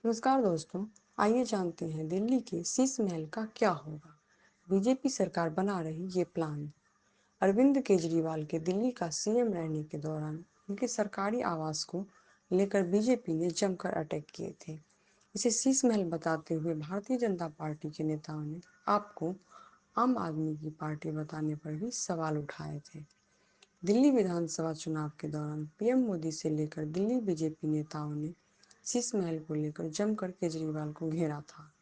नमस्कार दोस्तों, आइए जानते हैं दिल्ली के शीश महल का क्या होगा। बीजेपी सरकार बना रही ये प्लान। अरविंद केजरीवाल के दिल्ली का सीएम रहने के दौरान उनके सरकारी आवास को लेकर बीजेपी ने जमकर अटैक किए थे। इसे शीश महल बताते हुए भारतीय जनता पार्टी के नेताओं ने आपको आम आदमी की पार्टी बताने पर भी सवाल उठाए थे। दिल्ली विधानसभा चुनाव के दौरान पीएम मोदी से लेकर दिल्ली बीजेपी नेताओं ने शीश महल को लेकर जमकर केजरीवाल को घेरा था।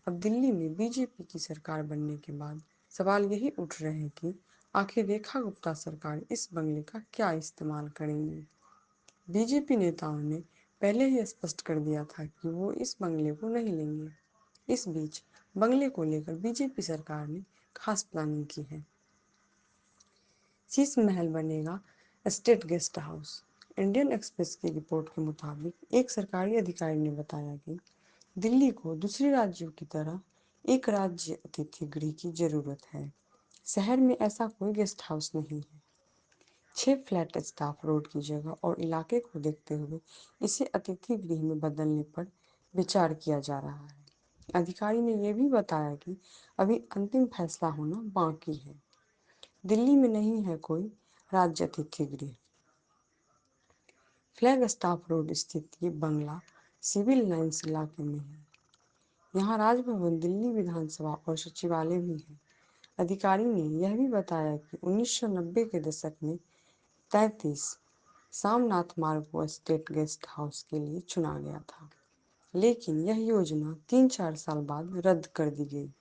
अब दिल्ली में बीजेपी की सरकार बनने के बाद सवाल यही उठ रहे हैं कि आखिर रेखा गुप्ता सरकार इस बंगले का क्या इस्तेमाल करेंगी। बीजेपी नेताओं ने पहले ही स्पष्ट कर दिया था कि वो इस बंगले को नहीं लेंगे। इस बीच बंगले को लेकर बीजेपी सरकार ने खास प्लानिंग की है। शीश महल बनेगा state guest house. Indian express की रिपोर्ट के मुताबिक एक सरकारी अधिकारी ने बताया कि दिल्ली को दूसरे राज्यों की तरह एक राज्य अतिथि गृह की जरूरत है। शहर में ऐसा कोई गेस्ट हाउस नहीं है। 6 फ्लैट स्टाफ रोड की जगह और इलाके को देखते हुए इसे अतिथि गृह में बदलने पर विचार किया जा रहा है। अधिकारी ने यह भी बताया कि अभी अंतिम फैसला होना बाकी है। दिल्ली में नहीं है कोई राज्य अतिथि गृह। फ्लैग स्टाफ रोड स्थित ये बंगला सिविल लाइन्स इलाके में है। यहाँ राजभवन, दिल्ली विधानसभा और सचिवालय भी है। अधिकारी ने यह भी बताया कि 1990 के दशक में 33 सामनाथ मार्ग को स्टेट गेस्ट हाउस के लिए चुना गया था, लेकिन यह योजना 3-4 साल बाद रद्द कर दी गई।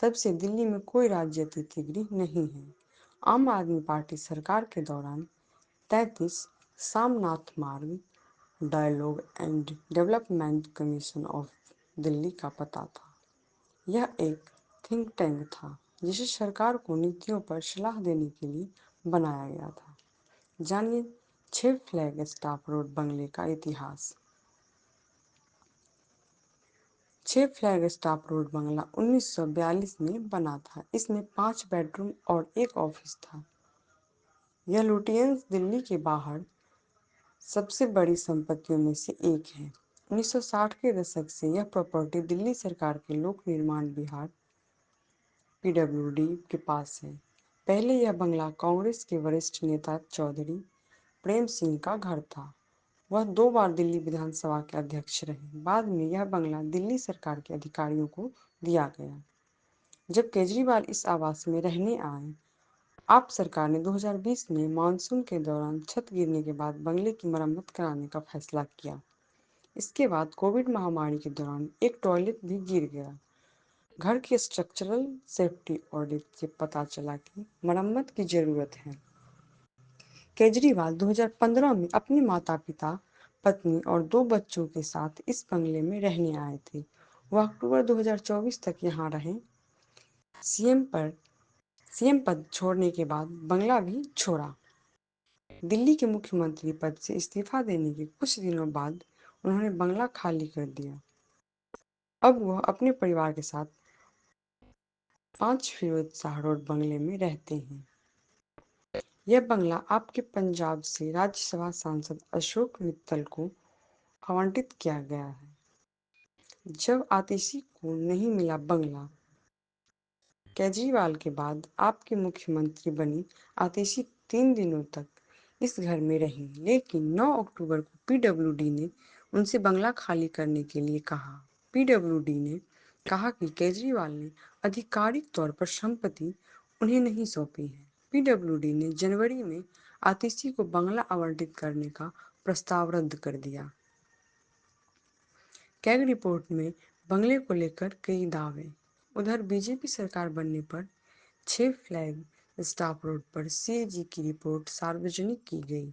तब से दिल्ली में कोई राज्य अतिथि गृह नहीं है। आम आदमी पार्टी सरकार के दौरान 33 Samnath Marg dialogue and development commission of Delhi का पता था। यह एक थिंक टैंक था जिसे सरकार को नीतियों पर सलाह देने के लिए बनाया गया था। जानिए 6 फ्लैग स्टाफ रोड बंगले का इतिहास। 6 फ्लैग स्टाफ रोड बंगला 1942 में बना था। इसमें 5 बेडरूम और एक ऑफिस था। यह लुटियंस दिल्ली के बाहर सबसे बड़ी संपत्तियों में से एक है। 1960 के दशक से यह प्रॉपर्टी दिल्ली सरकार के लोक निर्माण विभाग पीडब्ल्यूडी के पास है। पहले यह बंगला कांग्रेस के वरिष्ठ नेता चौधरी प्रेम सिंह का घर था। वह 2 बार दिल्ली विधानसभा के अध्यक्ष रहे। बाद में यह बंगला दिल्ली सरकार के अधिकारियों को दिया गया। जब केजरीवाल इस आवास में रहने आए, आप सरकार ने 2020 में मानसून के दौरान छत गिरने के बाद बंगले की मरम्मत कराने का फैसला किया। इसके बाद कोविड महामारी के दौरान एक टॉयलेट भी गिर गया। घर के स्ट्रक्चरल सेफ्टी ऑडिट से पता चला कि मरम्मत की जरूरत है। केजरीवाल 2015 में अपने माता-पिता, पत्नी और 2 बच्चों के साथ इस बंगले में रहने आए थे। वह अक्टूबर 2024 तक यहाँ रहे। सीएम पर सीएम पद छोड़ने के बाद बंगला भी छोड़ा। दिल्ली के मुख्यमंत्री पद से इस्तीफा देने के कुछ दिनों बाद उन्होंने बंगला खाली कर दिया। अब वह अपने परिवार के साथ 5 फिरोज शाह रोड बंगले में रहते हैं। यह बंगला आपके पंजाब से राज्यसभा सांसद अशोक मित्तल को आवंटित किया गया है। जब आतिशी को नहीं मिला बंगला, केजरीवाल के बाद आपके मुख्यमंत्री बनी आतिशी 3 दिनों तक इस घर में रही, लेकिन 9 अक्टूबर को पीडब्ल्यूडी ने उनसे बंगला खाली करने के लिए कहा। पीडब्ल्यूडी ने कहा कि केजरीवाल ने आधिकारिक तौर पर संपत्ति उन्हें नहीं सौंपी है। पीडब्ल्यूडी ने जनवरी में आतिशी को बंगला आवंटित करने का प्रस्ताव रद्द कर दिया। कैग रिपोर्ट में बंगले को लेकर कई दावे। उधर बीजेपी सरकार बनने पर 6 फ्लैग स्टाफ रोड पर सीएजी की रिपोर्ट सार्वजनिक की गई।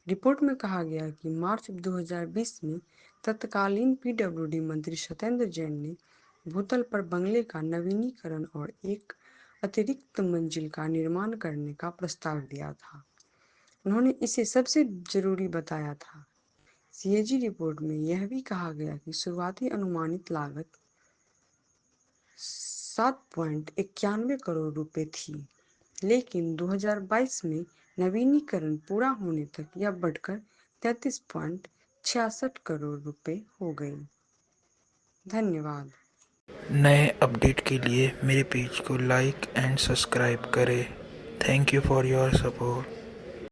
रिपोर्ट में कहा गया कि मार्च 2020 में तत्कालीन पीडब्ल्यूडी मंत्री सत्येंद्र जैन ने भूतल पर बंगले का नवीनीकरण और एक अतिरिक्त मंजिल का निर्माण करने का प्रस्ताव दिया था। उन्होंने इसे सबसे जरूरी बताया था। सीएजी रिपोर्ट में यह भी कहा गया कि शुरुआती अनुमानित लागत 7.91 रुपये थी, लेकिन 2022 में नवीनीकरण पूरा होने तक यह बढ़कर 33.66 करोड़ रुपये हो गई। धन्यवाद। नए अपडेट के लिए मेरे पेज को लाइक एंड सब्सक्राइब करें। Thank you for your support.